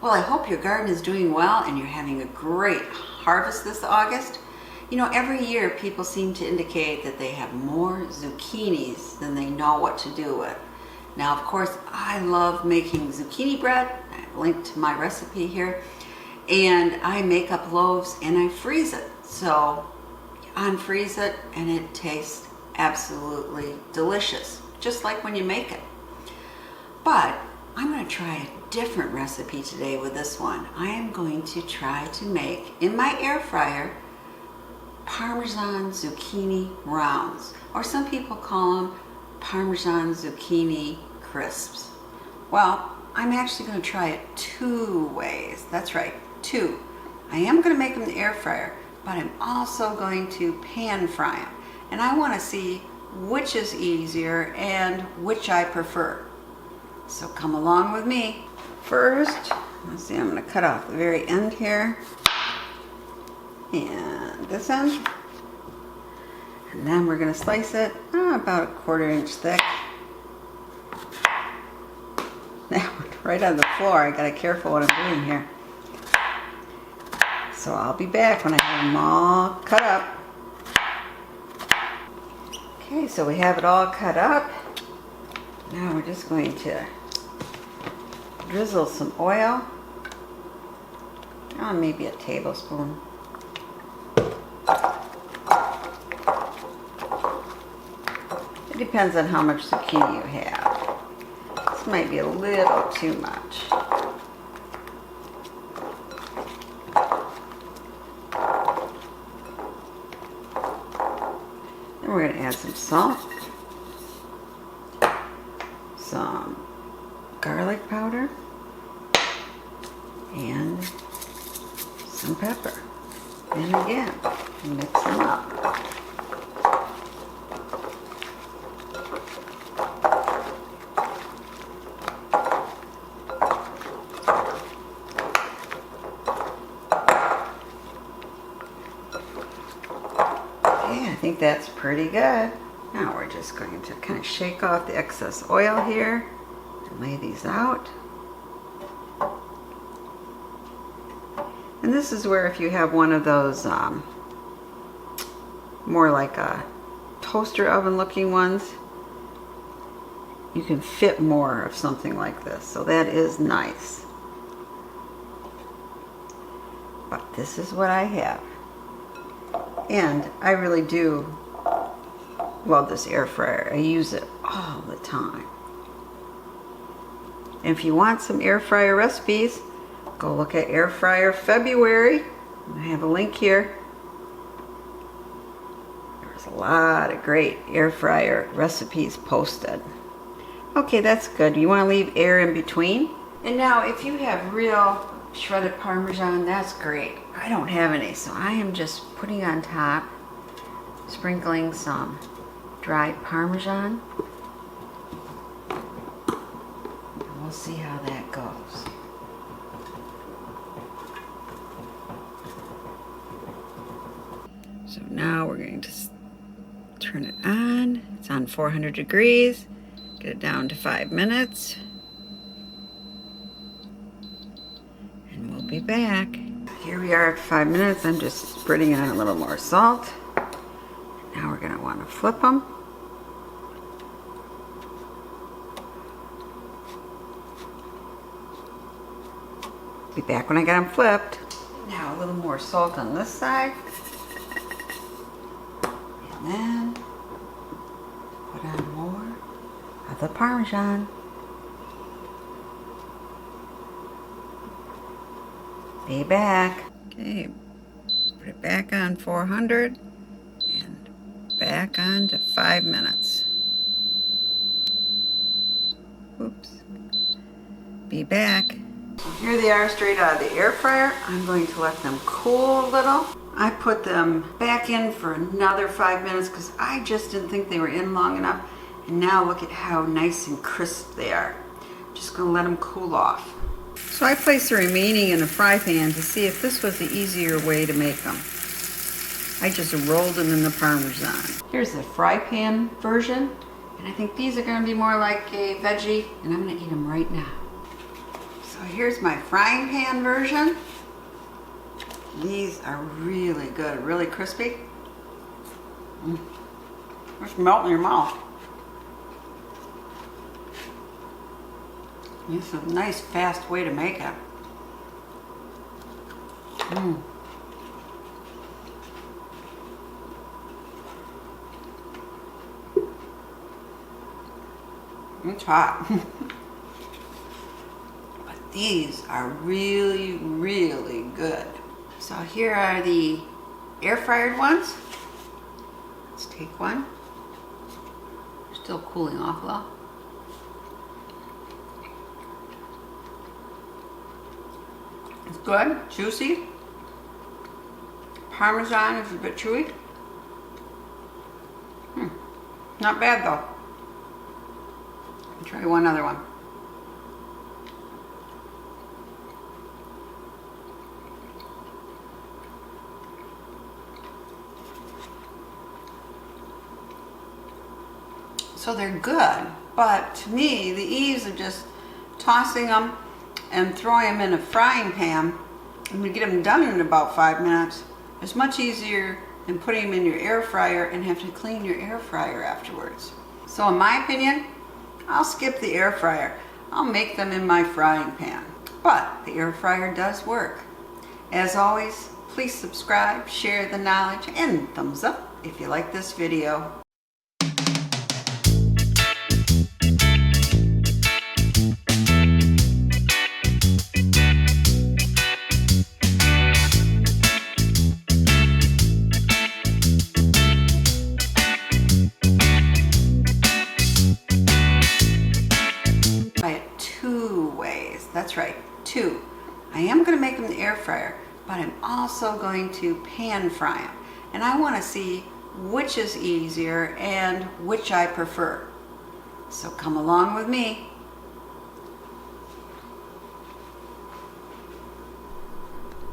Well, I hope your garden is doing well and you're having a great harvest this August. You know, every year people seem to indicate that they have more zucchinis than they know what to do with. Now, of course, I love making zucchini bread. I've linked to my recipe here. And I make up loaves and I freeze it. So you unfreeze it and it tastes absolutely delicious, just like when you make it. But I'm going to try a different recipe today with this one. I am going to try to make, in my air fryer, Parmesan Zucchini Rounds, or some people call them Parmesan Zucchini Crisps. Well, I'm actually going to try it two ways. That's right, two. I am going to make them in the air fryer, but I'm also going to pan fry them. And I want to see which is easier and which I prefer. So come along with me. First, let's see, I'm going to cut off the very end here. And this end. And then we're going to slice it about 1/4 inch thick. Now, right on the floor, I got to be careful what I'm doing here. So I'll be back when I have them all cut up. Okay, so we have it all cut up. Now we're just going to drizzle some oil. Maybe a tablespoon. It depends on how much zucchini you have. This might be a little too much. Then we're going to add some salt, some garlic powder, and some pepper. And again, mix them up. Okay, I think that's pretty good. Now we're just going to kind of shake off the excess oil here and lay these out. And this is where, if you have one of those more like a toaster oven looking ones, you can fit more of something like this. So that is nice. But this is what I have. And I really do love this air fryer. I use it all the time. And if you want some air fryer recipes, go look at Air Fryer February. I have a link here. There's a lot of great air fryer recipes posted. Okay, that's good. You want to leave air in between. And now if you have real shredded Parmesan, that's great. I don't have any, so I am just putting on top, sprinkling some dried Parmesan. And we'll see how that goes. So now we're going to turn it on. It's on 400 degrees. Get it down to 5 minutes. And we'll be back. Here we are at 5 minutes. I'm just spreading on a little more salt. Now we're going to want to flip them. Be back when I get them flipped. Now a little more salt on this side. And then put on more of the Parmesan. Be back. Okay, put it back on 400 and back on to 5 minutes. Oops. Be back. So here they are straight out of the air fryer. I'm going to let them cool a little. I put them back in for another 5 minutes because I just didn't think they were in long enough. And now look at how nice and crisp they are. Just going to let them cool off. So I placed the remaining in a fry pan to see if this was the easier way to make them. I just rolled them in the Parmesan. Here's the fry pan version. And I think these are going to be more like a veggie. And I'm going to eat them right now. So here's my frying pan version. These are really good, really crispy. Just melt in your mouth. This is a nice, fast way to make it. It's hot. But these are really, really good. So here are the air fryered ones. Let's take one. Still cooling off well. It's good, juicy. Parmesan is a bit chewy. Not bad though. I'll try one other one. So they're good, but to me, the ease of just tossing them and throwing them in a frying pan and we get them done in about 5 minutes is much easier than putting them in your air fryer and have to clean your air fryer afterwards. So in my opinion, I'll skip the air fryer. I'll make them in my frying pan. But the air fryer does work. As always, please subscribe, share the knowledge, and thumbs up if you like this video. Two ways. That's right, two. I am going to make them in the air fryer, but I'm also going to pan fry them. And I want to see which is easier and which I prefer. So come along with me.